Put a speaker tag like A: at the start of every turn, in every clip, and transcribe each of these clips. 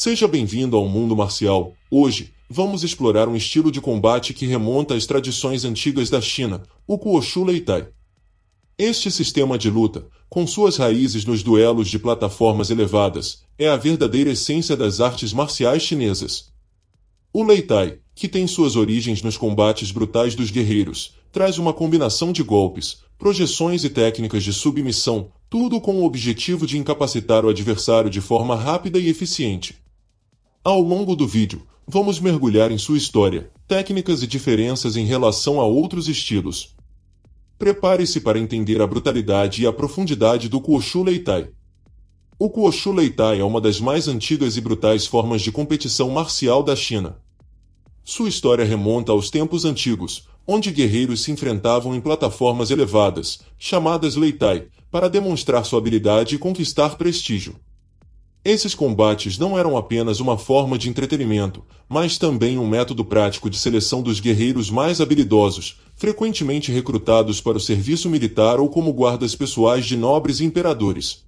A: Seja bem-vindo ao mundo marcial. Hoje, vamos explorar um estilo de combate que remonta às tradições antigas da China, o Wushu Leitai. Este sistema de luta, com suas raízes nos duelos de plataformas elevadas, é a verdadeira essência das artes marciais chinesas. O Leitai, que tem suas origens nos combates brutais dos guerreiros, traz uma combinação de golpes, projeções e técnicas de submissão, tudo com o objetivo de incapacitar o adversário de forma rápida e eficiente. Ao longo do vídeo, vamos mergulhar em sua história, técnicas e diferenças em relação a outros estilos. Prepare-se para entender a brutalidade e a profundidade do Wushu Leitai. O Wushu Leitai é uma das mais antigas e brutais formas de competição marcial da China. Sua história remonta aos tempos antigos, onde guerreiros se enfrentavam em plataformas elevadas, chamadas Leitai, para demonstrar sua habilidade e conquistar prestígio. Esses combates não eram apenas uma forma de entretenimento, mas também um método prático de seleção dos guerreiros mais habilidosos, frequentemente recrutados para o serviço militar ou como guardas pessoais de nobres e imperadores.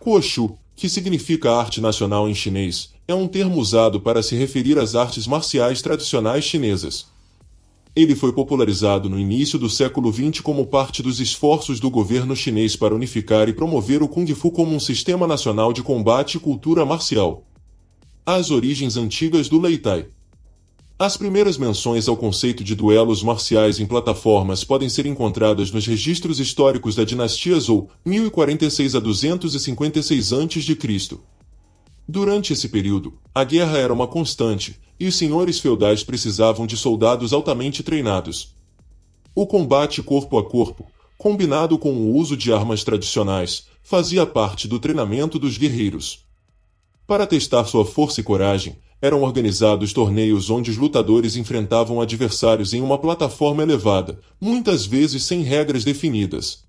A: Wushu, que significa arte nacional em chinês, é um termo usado para se referir às artes marciais tradicionais chinesas. Ele foi popularizado no início do século XX como parte dos esforços do governo chinês para unificar e promover o Kung Fu como um sistema nacional de combate e cultura marcial. As origens antigas do Leitai. As primeiras menções ao conceito de duelos marciais em plataformas podem ser encontradas nos registros históricos da dinastia Zhou, 1046 a 256 a.C. Durante esse período, a guerra era uma constante, e os senhores feudais precisavam de soldados altamente treinados. O combate corpo a corpo, combinado com o uso de armas tradicionais, fazia parte do treinamento dos guerreiros. Para testar sua força e coragem, eram organizados torneios onde os lutadores enfrentavam adversários em uma plataforma elevada, muitas vezes sem regras definidas.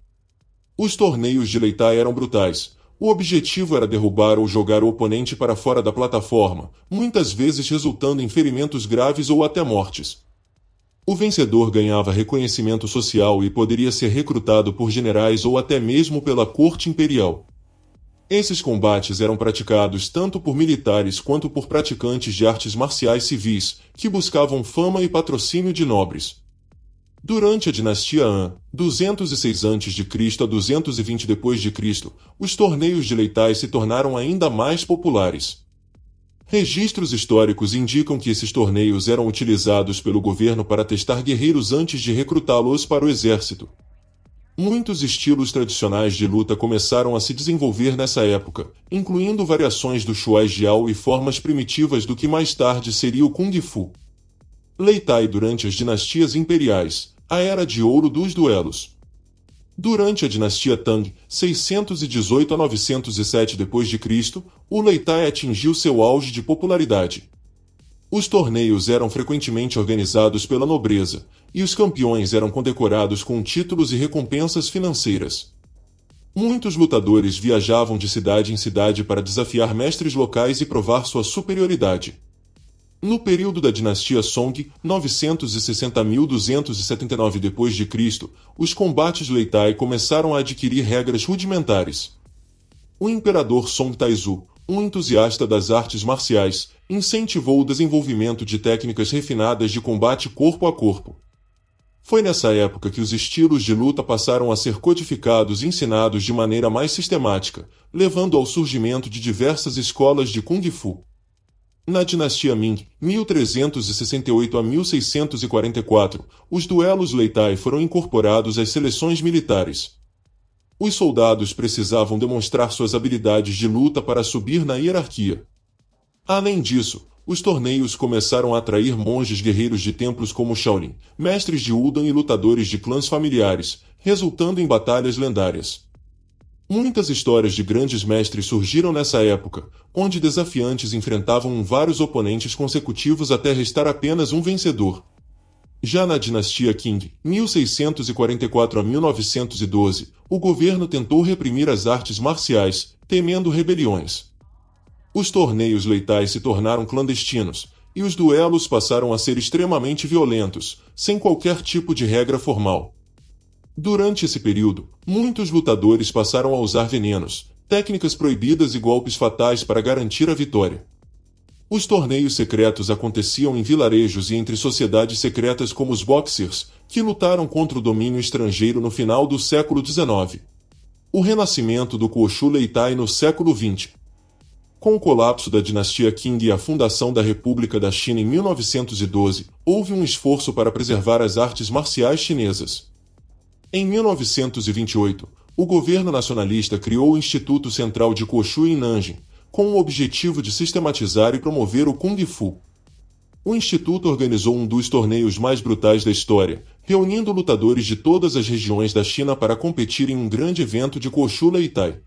A: Os torneios de Leitai eram brutais. O objetivo era derrubar ou jogar o oponente para fora da plataforma, muitas vezes resultando em ferimentos graves ou até mortes. O vencedor ganhava reconhecimento social e poderia ser recrutado por generais ou até mesmo pela corte imperial. Esses combates eram praticados tanto por militares quanto por praticantes de artes marciais civis, que buscavam fama e patrocínio de nobres. Durante a dinastia Han, 206 a.C. a 220 d.C., os torneios de Leitai se tornaram ainda mais populares. Registros históricos indicam que esses torneios eram utilizados pelo governo para testar guerreiros antes de recrutá-los para o exército. Muitos estilos tradicionais de luta começaram a se desenvolver nessa época, incluindo variações do Shuai-Jiao e formas primitivas do que mais tarde seria o Kung Fu. Leitai durante as dinastias imperiais, a Era de Ouro dos Duelos. Durante a dinastia Tang, 618 a 907 d.C., o Leitai atingiu seu auge de popularidade. Os torneios eram frequentemente organizados pela nobreza, e os campeões eram condecorados com títulos e recompensas financeiras. Muitos lutadores viajavam de cidade em cidade para desafiar mestres locais e provar sua superioridade. No período da dinastia Song, 960 a 1279 d.C., os combates Leitai começaram a adquirir regras rudimentares. O imperador Song Taizu, um entusiasta das artes marciais, incentivou o desenvolvimento de técnicas refinadas de combate corpo a corpo. Foi nessa época que os estilos de luta passaram a ser codificados e ensinados de maneira mais sistemática, levando ao surgimento de diversas escolas de Kung Fu. Na dinastia Ming, 1368 a 1644, os duelos Leitai foram incorporados às seleções militares. Os soldados precisavam demonstrar suas habilidades de luta para subir na hierarquia. Além disso, os torneios começaram a atrair monges guerreiros de templos como Shaolin, mestres de Wudang e lutadores de clãs familiares, resultando em batalhas lendárias. Muitas histórias de grandes mestres surgiram nessa época, onde desafiantes enfrentavam vários oponentes consecutivos até restar apenas um vencedor. Já na dinastia Qing, 1644 a 1912, o governo tentou reprimir as artes marciais, temendo rebeliões. Os torneios Leitai se tornaram clandestinos, e os duelos passaram a ser extremamente violentos, sem qualquer tipo de regra formal. Durante esse período, muitos lutadores passaram a usar venenos, técnicas proibidas e golpes fatais para garantir a vitória. Os torneios secretos aconteciam em vilarejos e entre sociedades secretas como os Boxers, que lutaram contra o domínio estrangeiro no final do século XIX. O renascimento do Kuoshu Leitai no século XX. Com o colapso da dinastia Qing e a fundação da República da China em 1912, houve um esforço para preservar as artes marciais chinesas. Em 1928, o governo nacionalista criou o Instituto Central de Kuoshu em Nanjing, com o objetivo de sistematizar e promover o Kung Fu. O Instituto organizou um dos torneios mais brutais da história, reunindo lutadores de todas as regiões da China para competir em um grande evento de Kuoshu Leitai.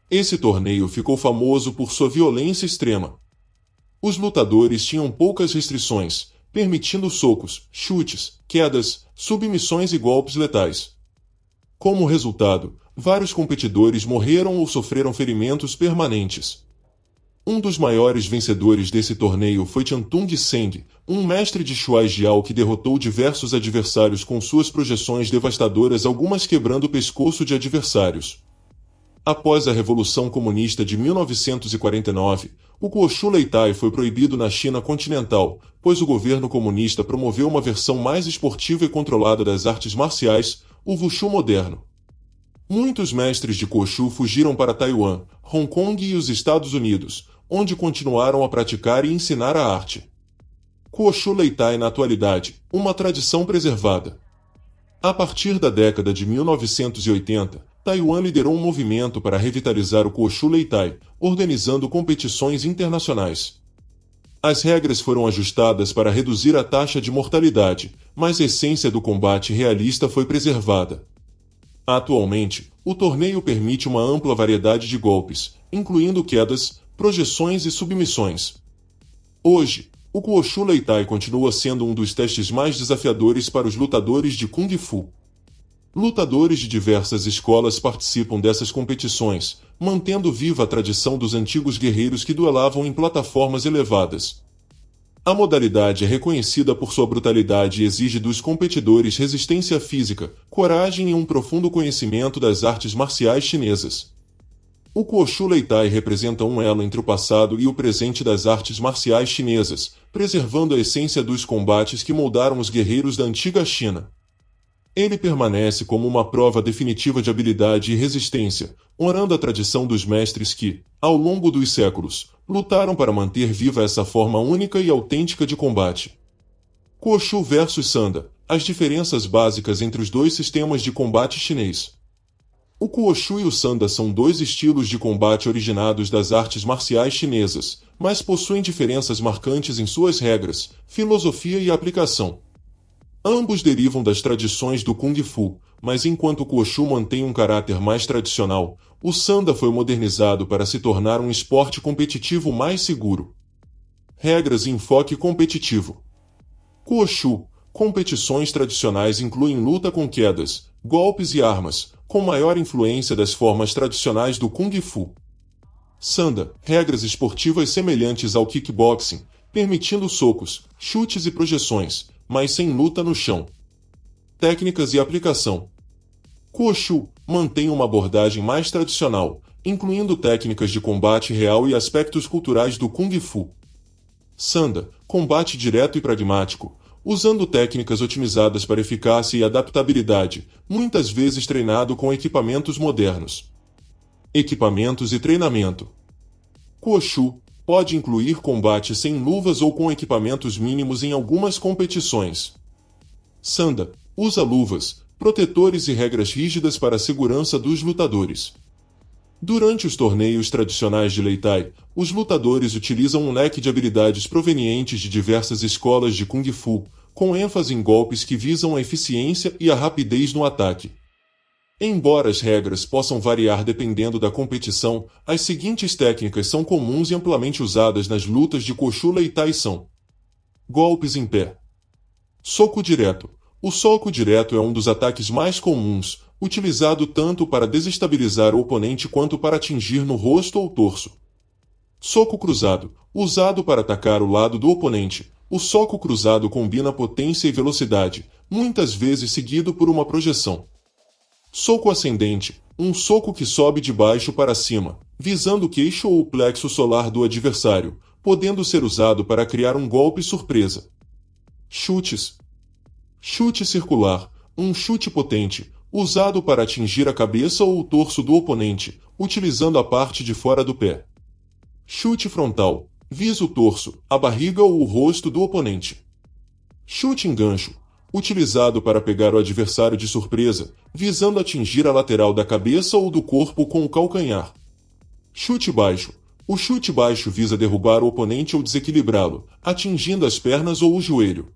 A: Esse torneio ficou famoso por sua violência extrema. Os lutadores tinham poucas restrições, permitindo socos, chutes, quedas, submissões e golpes letais. Como resultado, vários competidores morreram ou sofreram ferimentos permanentes. Um dos maiores vencedores desse torneio foi Chantung Seng, um mestre de Shuai Jiao que derrotou diversos adversários com suas projeções devastadoras, algumas quebrando o pescoço de adversários. Após a Revolução Comunista de 1949, o Kuoshu Leitai foi proibido na China continental, pois o governo comunista promoveu uma versão mais esportiva e controlada das artes marciais, o Wushu moderno. Muitos mestres de Kuoshu fugiram para Taiwan, Hong Kong e os Estados Unidos, onde continuaram a praticar e ensinar a arte. Kuoshu Leitai na atualidade, uma tradição preservada. A partir da década de 1980, Taiwan liderou um movimento para revitalizar o Kuoshu Leitai, organizando competições internacionais. As regras foram ajustadas para reduzir a taxa de mortalidade, mas a essência do combate realista foi preservada. Atualmente, o torneio permite uma ampla variedade de golpes, incluindo quedas, projeções e submissões. Hoje, o Kuoshu Leitai continua sendo um dos testes mais desafiadores para os lutadores de Kung Fu. Lutadores de diversas escolas participam dessas competições, mantendo viva a tradição dos antigos guerreiros que duelavam em plataformas elevadas. A modalidade é reconhecida por sua brutalidade e exige dos competidores resistência física, coragem e um profundo conhecimento das artes marciais chinesas. O Kuoshu Leitai representa um elo entre o passado e o presente das artes marciais chinesas, preservando a essência dos combates que moldaram os guerreiros da antiga China. Ele permanece como uma prova definitiva de habilidade e resistência, honrando a tradição dos mestres que, ao longo dos séculos, lutaram para manter viva essa forma única e autêntica de combate. Kuoshu vs Sanda, as diferenças básicas entre os dois sistemas de combate chinês. O Kuoshu e o Sanda são dois estilos de combate originados das artes marciais chinesas, mas possuem diferenças marcantes em suas regras, filosofia e aplicação. Ambos derivam das tradições do Kung Fu, mas enquanto o Kuoshu mantém um caráter mais tradicional, o Sanda foi modernizado para se tornar um esporte competitivo mais seguro. Regras e enfoque competitivo. Kuoshu, competições tradicionais incluem luta com quedas, golpes e armas, com maior influência das formas tradicionais do Kung Fu. Sanda, regras esportivas semelhantes ao kickboxing, permitindo socos, chutes e projeções, mas sem luta no chão. Técnicas e aplicação. Kuoshu mantém uma abordagem mais tradicional, incluindo técnicas de combate real e aspectos culturais do Kung Fu. Sanda, combate direto e pragmático, usando técnicas otimizadas para eficácia e adaptabilidade, muitas vezes treinado com equipamentos modernos. Equipamentos e treinamento. Kuoshu pode incluir combate sem luvas ou com equipamentos mínimos em algumas competições. Sanda usa luvas, protetores e regras rígidas para a segurança dos lutadores. Durante os torneios tradicionais de Leitai, os lutadores utilizam um leque de habilidades provenientes de diversas escolas de Kung Fu, com ênfase em golpes que visam a eficiência e a rapidez no ataque. Embora as regras possam variar dependendo da competição, as seguintes técnicas são comuns e amplamente usadas nas lutas de Kuoshu Leitai são: golpes em pé. Soco direto. O soco direto é um dos ataques mais comuns, utilizado tanto para desestabilizar o oponente quanto para atingir no rosto ou torso. Soco cruzado. Usado para atacar o lado do oponente, o soco cruzado combina potência e velocidade, muitas vezes seguido por uma projeção. Soco ascendente, um soco que sobe de baixo para cima, visando o queixo ou o plexo solar do adversário, podendo ser usado para criar um golpe surpresa. Chutes. Chute circular, um chute potente, usado para atingir a cabeça ou o torso do oponente, utilizando a parte de fora do pé. Chute frontal, visa o torso, a barriga ou o rosto do oponente. Chute em gancho, utilizado para pegar o adversário de surpresa, visando atingir a lateral da cabeça ou do corpo com o calcanhar. Chute baixo. O chute baixo visa derrubar o oponente ou desequilibrá-lo, atingindo as pernas ou o joelho.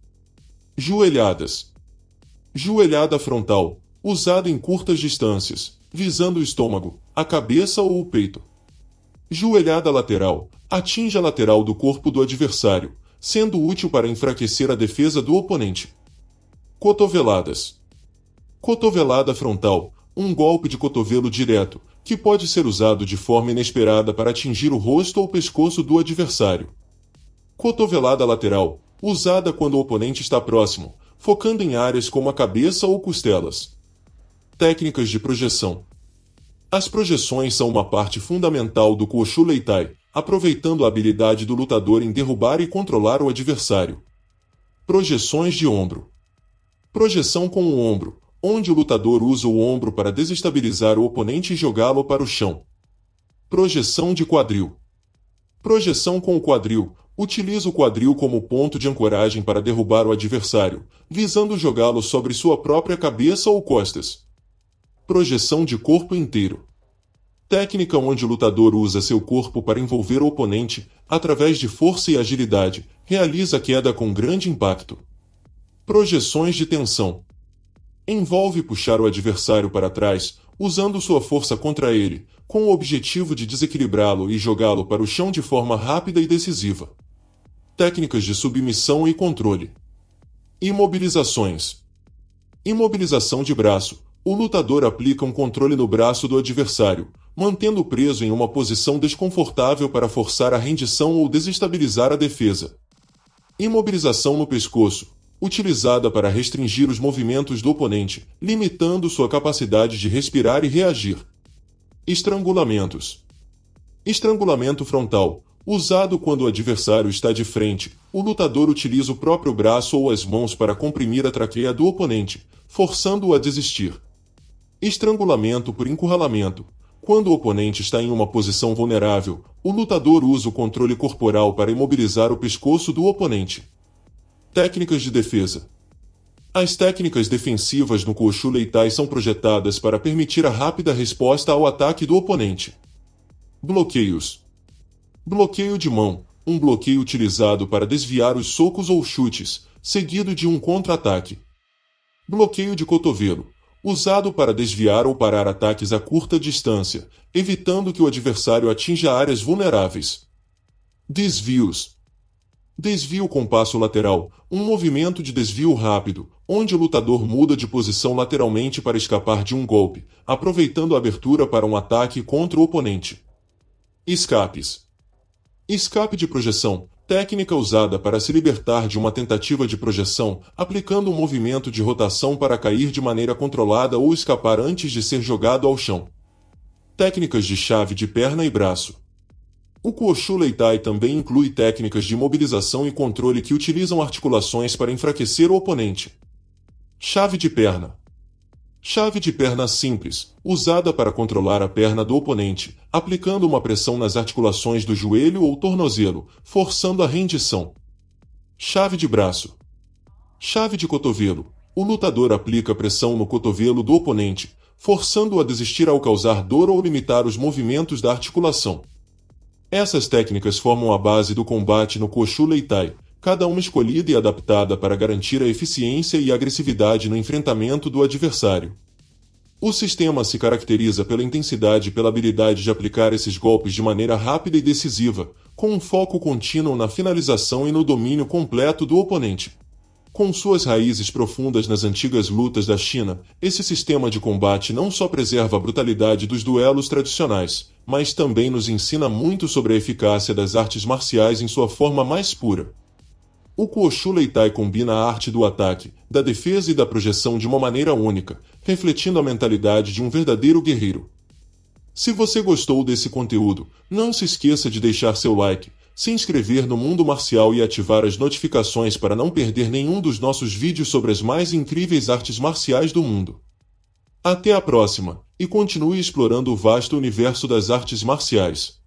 A: Joelhadas. Joelhada frontal, usada em curtas distâncias, visando o estômago, a cabeça ou o peito. Joelhada lateral, atinge a lateral do corpo do adversário, sendo útil para enfraquecer a defesa do oponente. Cotoveladas. Cotovelada frontal, um golpe de cotovelo direto, que pode ser usado de forma inesperada para atingir o rosto ou pescoço do adversário. Cotovelada lateral, usada quando o oponente está próximo, focando em áreas como a cabeça ou costelas. Técnicas de projeção. As projeções são uma parte fundamental do Wushu Lei Tai, aproveitando a habilidade do lutador em derrubar e controlar o adversário. Projeções de ombro. Projeção com o ombro, onde o lutador usa o ombro para desestabilizar o oponente e jogá-lo para o chão. Projeção de quadril. Projeção com o quadril, utiliza o quadril como ponto de ancoragem para derrubar o adversário, visando jogá-lo sobre sua própria cabeça ou costas. Projeção de corpo inteiro. Técnica onde o lutador usa seu corpo para envolver o oponente, através de força e agilidade, realiza a queda com grande impacto. Projeções de tensão. Envolve puxar o adversário para trás, usando sua força contra ele, com o objetivo de desequilibrá-lo e jogá-lo para o chão de forma rápida e decisiva. Técnicas de submissão e controle. Imobilizações. Imobilização de braço. O lutador aplica um controle no braço do adversário, mantendo-o preso em uma posição desconfortável para forçar a rendição ou desestabilizar a defesa. Imobilização no pescoço. Utilizada para restringir os movimentos do oponente, limitando sua capacidade de respirar e reagir. Estrangulamentos. Estrangulamento frontal. Usado quando o adversário está de frente, o lutador utiliza o próprio braço ou as mãos para comprimir a traqueia do oponente, forçando-o a desistir. Estrangulamento por encurralamento. Quando o oponente está em uma posição vulnerável, o lutador usa o controle corporal para imobilizar o pescoço do oponente. Técnicas de defesa. As técnicas defensivas no Wushu Lei Tai são projetadas para permitir a rápida resposta ao ataque do oponente. Bloqueios. Bloqueio de mão, um bloqueio utilizado para desviar os socos ou chutes, seguido de um contra-ataque. Bloqueio de cotovelo, usado para desviar ou parar ataques a curta distância, evitando que o adversário atinja áreas vulneráveis. Desvios. Desvio com passo lateral, um movimento de desvio rápido, onde o lutador muda de posição lateralmente para escapar de um golpe, aproveitando a abertura para um ataque contra o oponente. Escapes. Escape de projeção, técnica usada para se libertar de uma tentativa de projeção, aplicando um movimento de rotação para cair de maneira controlada ou escapar antes de ser jogado ao chão. Técnicas de chave de perna e braço. O Wushu Lei Tai também inclui técnicas de mobilização e controle que utilizam articulações para enfraquecer o oponente. Chave de perna. Chave de perna simples, usada para controlar a perna do oponente, aplicando uma pressão nas articulações do joelho ou tornozelo, forçando a rendição. Chave de braço. Chave de cotovelo. O lutador aplica pressão no cotovelo do oponente, forçando-o a desistir ao causar dor ou limitar os movimentos da articulação. Essas técnicas formam a base do combate no Wushu Lei Tai, cada uma escolhida e adaptada para garantir a eficiência e agressividade no enfrentamento do adversário. O sistema se caracteriza pela intensidade e pela habilidade de aplicar esses golpes de maneira rápida e decisiva, com um foco contínuo na finalização e no domínio completo do oponente. Com suas raízes profundas nas antigas lutas da China, esse sistema de combate não só preserva a brutalidade dos duelos tradicionais, mas também nos ensina muito sobre a eficácia das artes marciais em sua forma mais pura. O Wushu Lei Tai combina a arte do ataque, da defesa e da projeção de uma maneira única, refletindo a mentalidade de um verdadeiro guerreiro. Se você gostou desse conteúdo, não se esqueça de deixar seu like, se inscrever no Mundo Marcial e ativar as notificações para não perder nenhum dos nossos vídeos sobre as mais incríveis artes marciais do mundo. Até a próxima, e continue explorando o vasto universo das artes marciais.